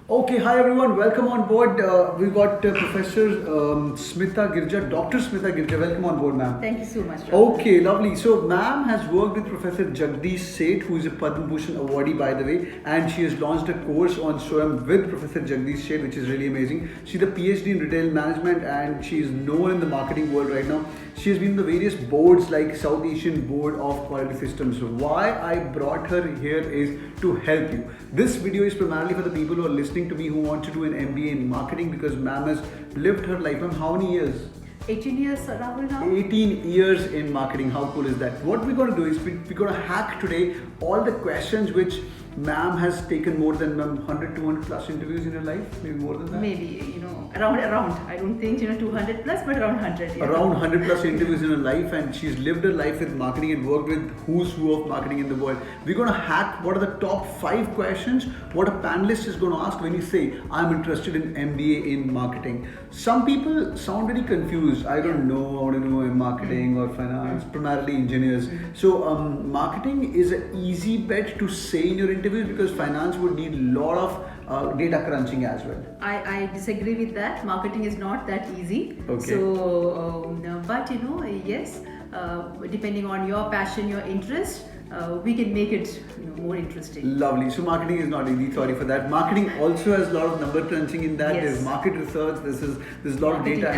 Okay, hi everyone, welcome on board. We've got Professor Smita Girja, Dr. Smita Girja. Welcome on board, ma'am. Thank you so much, Rahul. Okay, lovely. So, ma'am has worked with Professor Jagdish Seth, who is a Padma Bhushan awardee, by the way, and she has launched a course on SWAYAM with Professor Jagdish Seth, which is really amazing. She's a PhD in retail management and she is known in the marketing world right now. She has been in the various boards like South Asian Board of Quality Systems. Why I brought her here is to help you. This video is primarily for the people who are listening to me who want to do an MBA in marketing because ma'am has lived her life. Ma'am, how many years? 18 years, Rahul, now? 18 years in marketing. How cool is that? What we're going to do is we're going to hack today all the questions which ma'am has taken more than 100, 200 plus interviews in her life. Maybe more than that. Maybe, around. I don't think, 200 plus, but around 100. Yeah. Around 100 plus interviews in her life, and she's lived her life with marketing and worked with who's who of marketing in the world. We're going to hack what are the top 5 questions what a panelist is going to ask when you say, I'm interested in MBA in marketing. Some people sound very confused. I don't know how to do in marketing or finance, primarily engineers. So, marketing is an easy bet to say in your interviews because finance would need a lot of data crunching as well. I disagree with that. Marketing is not that easy. Okay. So, but yes, depending on your passion, your interest, we can make it more interesting. Lovely. So marketing is not easy. Sorry for that. Marketing also has a lot of number crunching in that. Yes. There's market research. There's a lot of data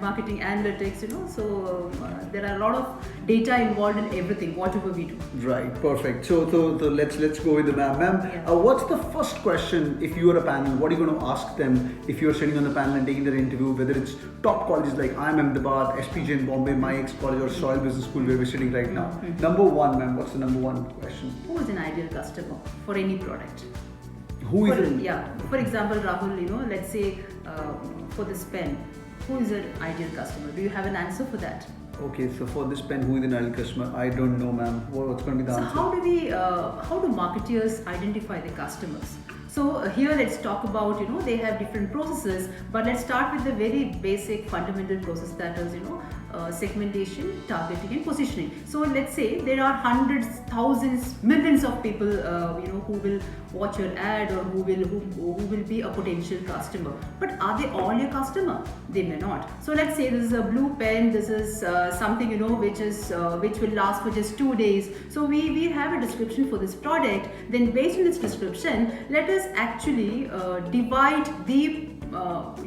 marketing analytics. So there are a lot of data involved in everything, whatever we do. Right. Perfect. So let's go with the ma'am. Ma'am, Yeah. what's the first question if you are a panel? What are you going to ask them if you're sitting on the panel and taking their interview? Whether it's top colleges like IIM Ahmedabad, SPJ in Bombay, my ex-college, or Soil Business School where we're sitting right now. Number one, ma'am. What's the number one question? Who is an ideal customer for any product? Who is it? Yeah. For example, Rahul, let's say for this pen, who is an ideal customer? Do you have an answer for that? Okay, so for this pen, who is the ideal customer? I don't know, ma'am. What's going to be the So answer? how do marketers identify the customers? So here let's talk about, they have different processes, but let's start with the very basic fundamental process that is, segmentation, targeting and positioning. So let's say there are hundreds, thousands, millions of people, who will watch your ad or who will be a potential customer. But are they all your customer? They may not. So let's say this is a blue pen, this is something, which will last for just 2 days. So we have a description for this product. Then based on this description, let us actually divide the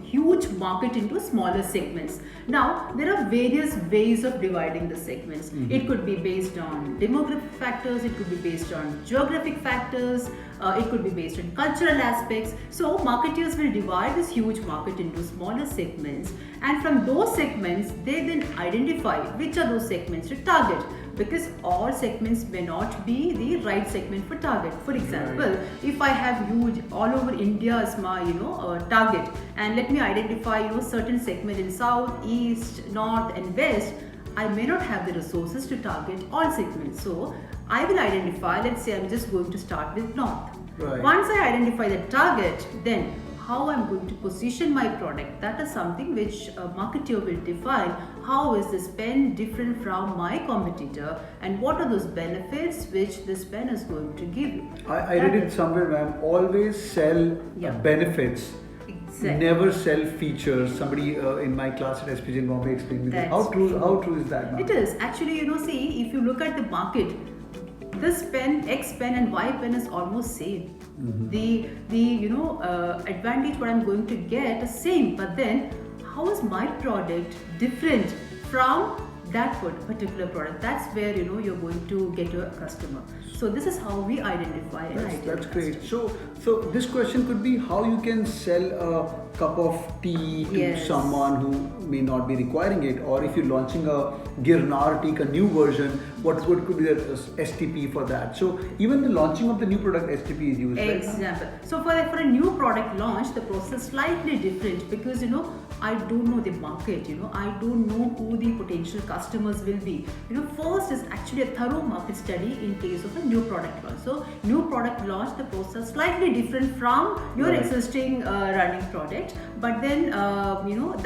huge market into smaller segments. Now, there are various ways of dividing the segments. It could be based on demographic factors, it could be based on geographic factors, it could be based on cultural aspects. So, marketers will divide this huge market into smaller segments, and from those segments, they then identify which are those segments to target. Because all segments may not be the right segment for target. For example, if I have huge all over India as my target, and let me identify certain segment in south, east, north, and west, I may not have the resources to target all segments. So I will identify. Let's say I'm just going to start with north. Right. Once I identify the target, then how I'm going to position my product, that is something which a marketer will define. How is this pen different from my competitor, and what are those benefits which this pen is going to give you? I read it somewhere, ma'am. Always sell benefits. Exactly. Never sell features. Somebody in my class at SPJ in Bombay explained me that. How true is that, ma'am? It is. Actually, see, if you look at the market, this pen, X pen and Y pen is almost same. The advantage what I'm going to get is same, but then how is my product different from that particular product? That's where you're going to get a customer. So this is how we identify an ideal That's great. customer. So this question could be how you can sell a cup of tea to someone who may not be requiring it, or if you're launching a Girnar tea, a new version, what could be the STP for that? So even the launching of the new product, STP is used. Example. Right? So for a new product launch, the process is slightly different because I don't know the market. I don't know who the potential customers will be. First is actually a thorough market study in case of a new product launch. So new product launch, the process slightly different from your Right. existing running product, but then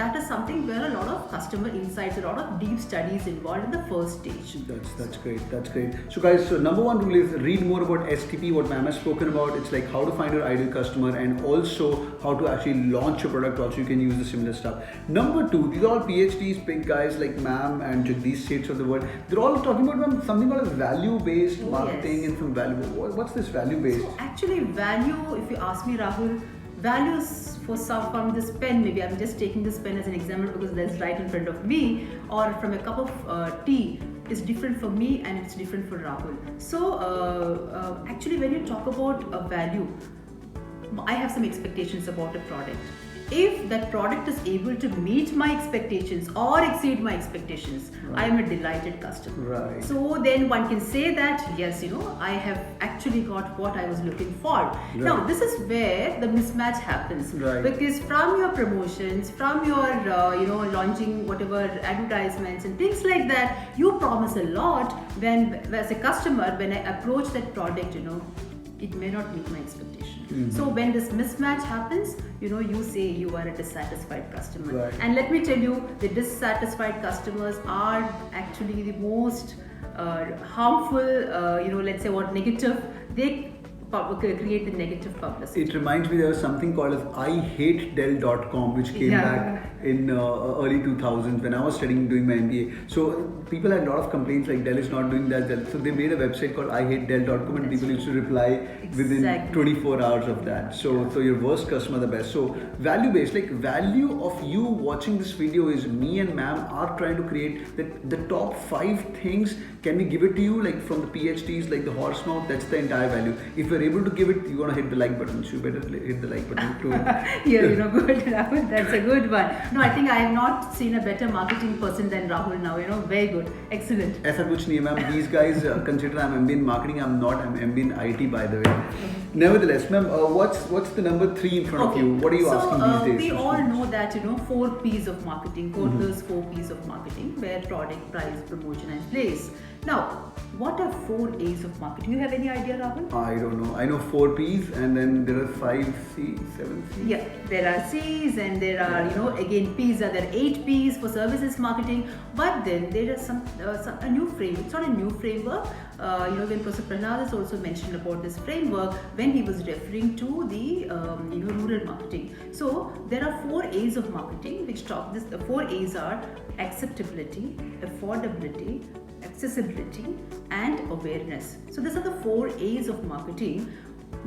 that is something where a lot of customer insights, a lot of deep studies involved in the first stage. That's great. That's great. So guys, so number one rule is read more about STP, what ma'am has spoken about. It's like how to find your ideal customer and also how to actually launch your product. Also, you can use the similar stuff. Number two, these are all PhDs, big guys like ma'am and Jagdish Seth of the world. They're all talking about ma'am, something called value-based Oh, marketing yes. and some value. What's this value-based? So actually, value, if you ask me, Rahul, values for some from this pen, maybe I'm just taking this pen as an example because that's right in front of me, or from a cup of tea, is different for me and it's different for Rahul. So actually, when you talk about a value, I have some expectations about a product. If that product is able to meet my expectations or exceed my expectations, I am a delighted customer. Right. So then one can say that yes, I have actually got what I was looking for. Now this is where the mismatch happens, Right. because from your promotions, from your launching whatever advertisements and things like that, you promise a lot. When as a customer, when I approach that product, it may not meet my expectation. So when this mismatch happens, you say you are a dissatisfied customer. Right. And let me tell you, the dissatisfied customers are actually the most harmful, let's say negative. They create the negative publicity. It reminds me there was something called as IHateDell.com which came Yeah. back in early 2000s when I was doing my MBA. So people had a lot of complaints like Dell is not doing that. So they made a website called IHateDell.com and people used to reply within Exactly. 24 hours of that. So your worst customer the best. So value based, like value of you watching this video is me and ma'am are trying to create the top 5 things. Can we give it to you like from the PhDs like the horse mouth? That's the entire value. If you're able to give it, you're gonna hit the like button. So you better hit the like button too. Yeah, good, Rahul. That's a good one. No, I think I have not seen a better marketing person than Rahul now. Very good, excellent. ऐसा कुछ नहीं है ma'am. These guys consider I'm MBA in marketing. I'm not. I'm MBA in IT by the way. Nevertheless, ma'am, what's the number 3 in front of you? What are you asking these days? We all know that 4 P's of marketing, Kotler's 4 P's of marketing, where product, price, promotion, and place. Now, what are 4 A's of marketing? You have any idea, Rahul? I don't know. I know 4 P's and then there are 5 C's, 7 C's. Yeah, there are C's and there are, again P's are there 8 P's for services marketing. But then there is a new framework. It's not a new framework. When Professor Prahlad has also mentioned about this framework when he was referring to the rural marketing. So there are 4 A's of marketing which talk this. The 4 A's are acceptability, affordability, accessibility, and awareness. So these are the 4 A's of marketing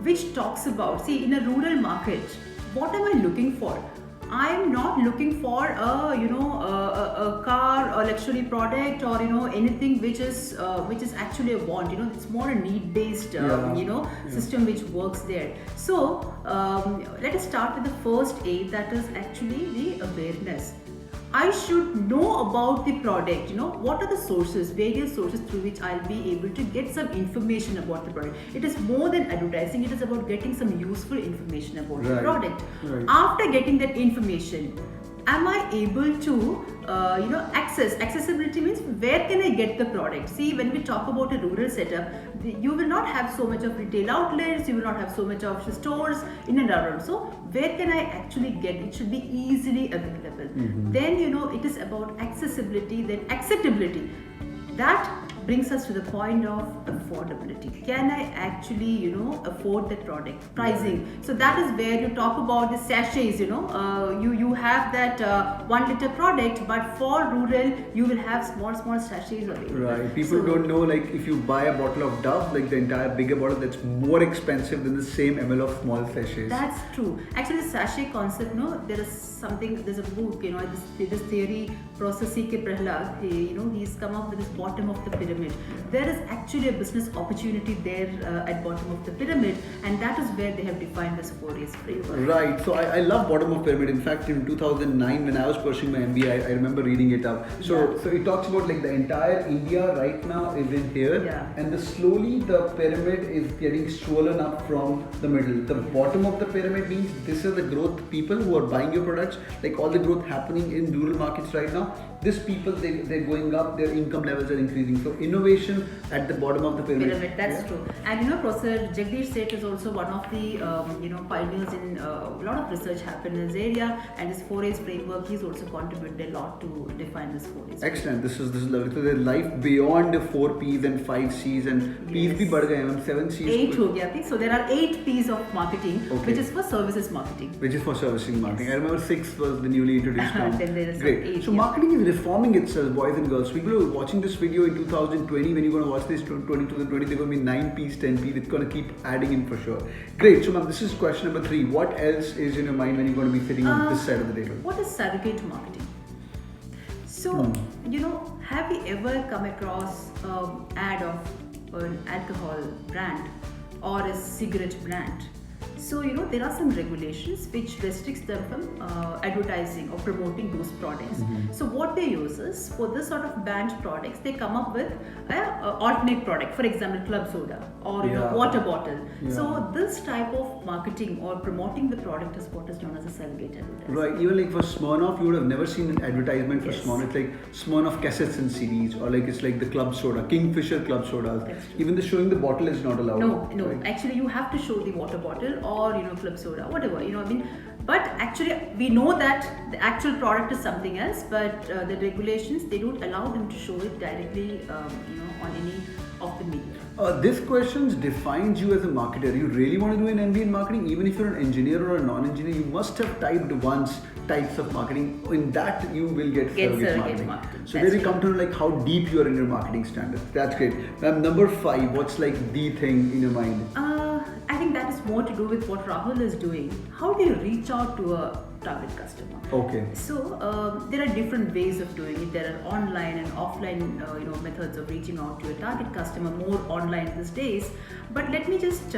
which talks about, see, in a rural market, what am I looking for? I am not looking for a car or luxury product or anything which is actually a want. It's more a need based system which works there. So let us start with the first A, that is actually the awareness. I should know about the product, what are the sources, various sources through which I'll be able to get some information about the product. It is more than advertising, it is about getting some useful information about the product. Right. After getting that information, am I able to access? Accessibility means where can I get the product? See, when we talk about a rural setup, you will not have so much of retail outlets, you will not have so much of stores in and around. So where can I actually get? It should be easily available. Then it is about accessibility, then acceptability. That brings us to the point of affordability. Can I actually afford the product? Pricing. So that is where you talk about the sachets. You have that 1 liter product, but for rural you will have small sachets available. Right. People don't know, like if you buy a bottle of Dove, like the entire bigger bottle, that's more expensive than the same ml of small sachets. That's true. Actually, the sachet concept, there's a book, this theory, Professor C.K. Prahlad, he's come up with this bottom of the pyramid. There is actually a business opportunity there at bottom of the pyramid, and that is where they have defined this 4 A's framework. Right. So I love bottom of pyramid. In fact, in 2009, when I was pursuing my MBA, I remember reading it up. So it talks about like the entire India right now is in here, and slowly the pyramid is getting swollen up from the middle. The bottom of the pyramid means this is the growth people who are buying your products, like all the growth happening in rural markets right now. These people, they're going up, their income levels are increasing. So innovation at the bottom of the pyramid. That's true. And Professor Jagdish Seth is also one of the pioneers in a lot of research happened in this area, and his 4A's framework, he's also contributed a lot to define this 4A's. Excellent. This is lovely. So there's life beyond the 4 P's and 5 C's, and P's bhi बढ़ गए हैं, 7 C's. 8 हो गया थी. So there are 8 P's of marketing, which is for services marketing. Which is for servicing marketing. I remember 6 was the newly introduced term. Then there is Great. 8, So marketing is reforming itself, boys and girls. People who are watching this video in 2020, when you're going to watch this 2020, there will be 9 P's, 10 P's. It's going to keep adding in for sure. Great. So ma'am, this is question number 3. What else is in your mind when you're going to be sitting on this side of the table? What is surrogate marketing? So, have you ever come across an ad of an alcohol brand or a cigarette brand? So, there are some regulations which restricts them from advertising or promoting those products. So, what they use is, for this sort of banned products, they come up with an alternate product. For example, club soda or water bottle. So, this type of marketing or promoting the product is what is known as a surrogate advertising. Right. Even like for Smirnoff, you would have never seen an advertisement for Smirnoff. It's like Smirnoff cassettes and CDs, or like it's like the club soda, Kingfisher club sodas. Even the showing the bottle is not allowed. No. Right? Actually, you have to show the water bottle or club soda, whatever, but actually we know that the actual product is something else, but the regulations, they don't allow them to show it directly on any of the media. This question defines you as a marketer. You really want to do an MBA in marketing? Even if you're an engineer or a non-engineer, you must have typed once types of marketing. In that, you will get surrogate marketing. So there you come to know like how deep you are in your marketing standards. That's great. Number 5, what's like the thing in your mind? I think that is more to do with what Rahul is doing. How do you reach out to a target customer? Okay. So there are different ways of doing it. There are online and offline methods of reaching out to a target customer, more online these days. But let me just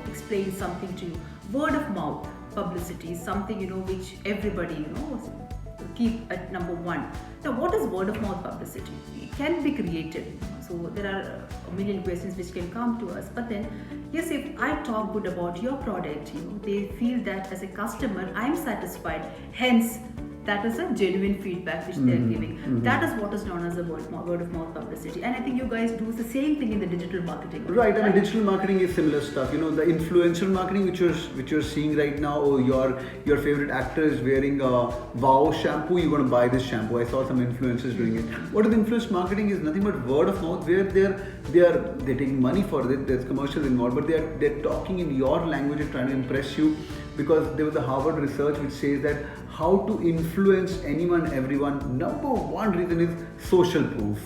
explain something to you. Word of mouth publicity is something which everybody keep at number 1. Now, what is word of mouth publicity? It can be created. So there are a million questions which can come to us. But then, yes, if I talk good about your product, they feel that as a customer, I am satisfied. Hence, that is a genuine feedback which they are giving. That is what is known as a word of mouth publicity. And I think you guys do the same thing in the digital marketing. Right. I mean, digital marketing is similar stuff. The influencer marketing which you're seeing right now, or your favorite actor is wearing a Wow shampoo, you're going to buy this shampoo. I saw some influencers doing it. What is influence marketing is nothing but word of mouth, where they're taking money for it. There's commercials involved, but they're talking in your language and trying to impress you. Because there was a Harvard research which says that how to influence anyone, everyone, number 1 reason is social proof.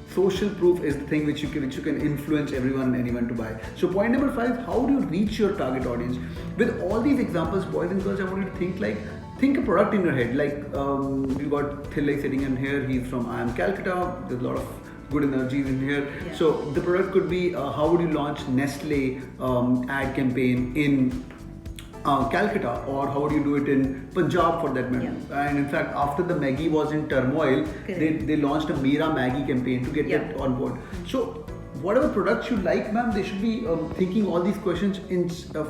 Social proof is the thing which you can influence everyone and anyone to buy. So point number 5, how do you reach your target audience? With all these examples, boys and girls, I want you to think a product in your head. Like you got Thillai sitting in here, he's from IIM Calcutta, there's a lot of good energies in here. So the product could be how would you launch Nestle ad campaign in Calcutta, or how do you do it in Punjab for that matter? And in fact, after the Maggi was in turmoil, they launched a Mera Maggi campaign to get that on board. So whatever products you like, ma'am, they should be thinking all these questions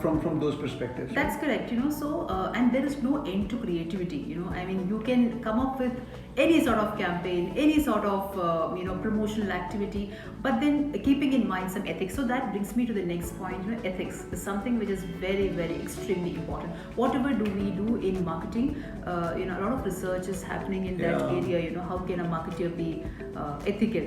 from those perspectives. That's correct. So and there is no end to creativity. I mean, you can come up with any sort of campaign, any sort of promotional activity, but then keeping in mind some ethics. So that brings me to the next point. Ethics is something which is very, very extremely important. Whatever do we do in marketing, a lot of research is happening in that area. How can a marketer be ethical?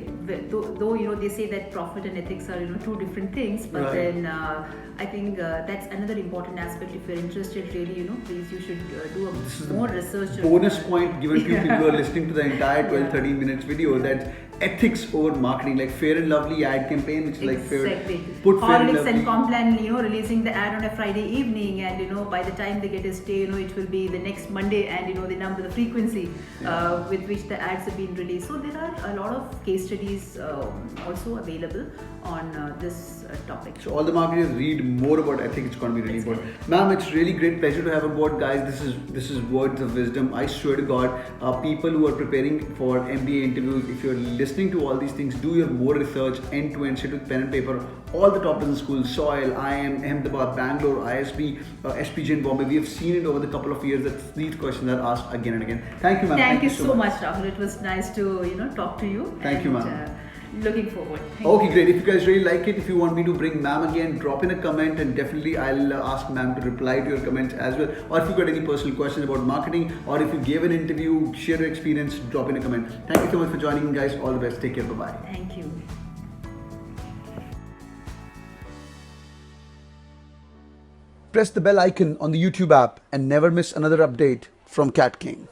Though they say that profit and ethics are two different things, but then I think that's another important aspect. If you're interested, really, please you should do more research. Bonus point given to people who are listening to the entire 12-13 minutes video, that ethics over marketing, like Fair and Lovely ad campaign, which is like put Fair and Horlicks Lovely. and Complan, releasing the ad on a Friday evening, and by the time they get a stay, it will be the next Monday, and the frequency with which the ads have been released. So there are a lot of case studies also available on this topic. So all the marketers read more about ethics. It's going to be really important. Ma'am, it's really great pleasure to have aboard, guys. This is words of wisdom. I swear to God, people who are preparing for MBA interviews, if you're listening listening to all these things, do your more research end to end, sit with pen and paper. All the top business schools, SOIL, IIM, Ahmedabad, Bangalore, ISB, SPJ in Bombay, we have seen it over the couple of years that these questions are asked again and again. Thank you, ma'am. Thank you so much, Rahul. It was nice to talk to you. Thank you, ma'am. Looking forward. Okay, great. If you guys really like it, if you want me to bring ma'am again, drop in a comment and definitely I'll ask ma'am to reply to your comments as well. Or if you got any personal questions about marketing, or if you gave an interview, share your experience, drop in a comment. Thank you so much for joining, guys. All the best. Take care. Bye-bye. Thank you. Press the bell icon on the YouTube app and never miss another update from Cat King.